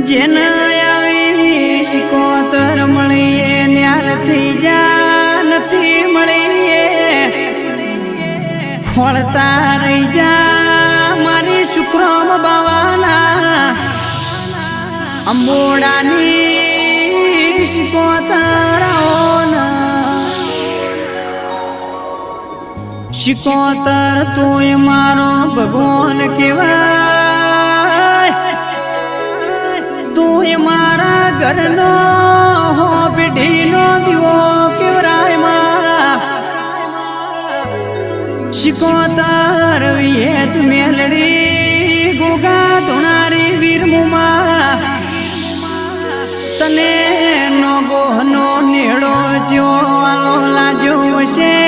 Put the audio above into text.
જેન આવી શિકોતર મળીએ ન્યાર થઈ જા નથી મળીએ ખોળતા રહી જા મારી શુક્રમ બાવાના અંબોડાની શિકોતર શિકોતર તોય મારો ભગવાન કેવાય તું મારા ઘરનો હો પેઢીનો દીવો કેવરાય માં શિકોતર વિયેત મેલડી ગોગા ધોણારી વીરમુમાં તને નો ગોહનો નેડો જો આલો લાજો છે